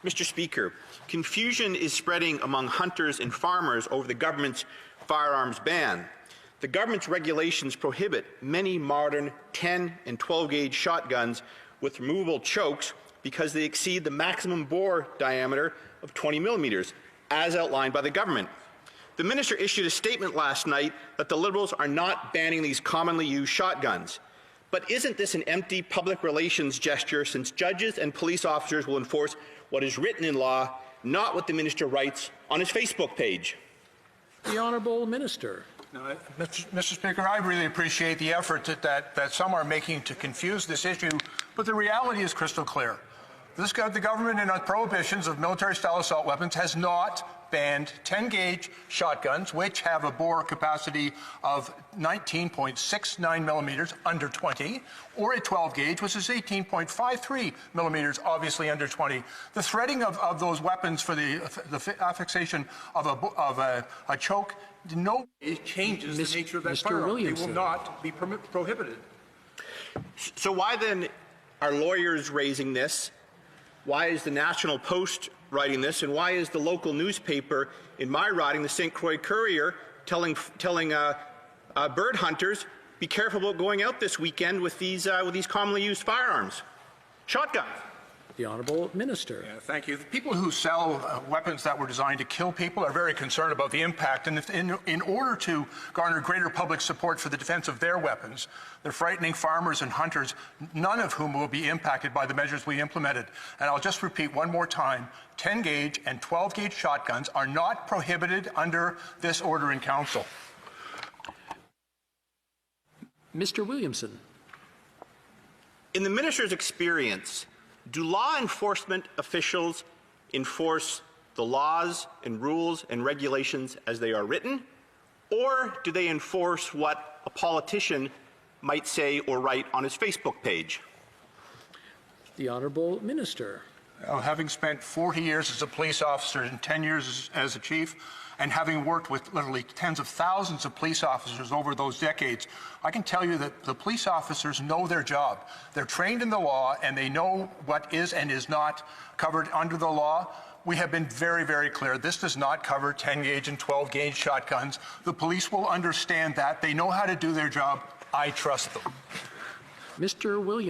Mr. Speaker, confusion is spreading among hunters and farmers over the government's firearms ban. The government's regulations prohibit many modern 10 and 12-gauge shotguns with removable chokes because they exceed the maximum bore diameter of 20 millimeters, as outlined by the government. The minister issued a statement last night that the Liberals are not banning these commonly used shotguns. But isn't this an empty public relations gesture, since judges and police officers will enforce what is written in law, not what the minister writes on his Facebook page? The Honourable Minister. No, Mr. Speaker, I really appreciate the effort that some are making to confuse this issue, but the reality is crystal clear. The government in prohibitions of military-style assault weapons has not banned 10-gauge shotguns, which have a bore capacity of 19.69 millimeters, under 20, or a 12-gauge, which is 18.53 millimeters, obviously under 20. The threading of those weapons for the affixation of a choke no way changes the nature of that firearm. They will not be prohibited. So why then are lawyers raising this? Why is the National Post writing this? And why is the local newspaper in my riding, the St. Croix Courier, telling bird hunters, be careful about going out this weekend with these commonly used firearms, shotguns? The Honourable Minister. Yeah, thank you. The people who sell weapons that were designed to kill people are very concerned about the impact, and in order to garner greater public support for the defense of their weapons, they're frightening farmers and hunters, none of whom will be impacted by the measures we implemented. And I'll just repeat one more time, 10-gauge and 12-gauge shotguns are not prohibited under this order in Council. Mr. Williamson. In the minister's experience, do law enforcement officials enforce the laws and rules and regulations as they are written, or do they enforce what a politician might say or write on his Facebook page? The Honourable Minister. Having spent 40 years as a police officer and 10 years as a chief, and having worked with literally tens of thousands of police officers over those decades, I can tell you that the police officers know their job. They're trained in the law, and they know what is and is not covered under the law. We have been very, very clear. This does not cover 10-gauge and 12-gauge shotguns. The police will understand that. They know how to do their job. I trust them. Mr. Williams.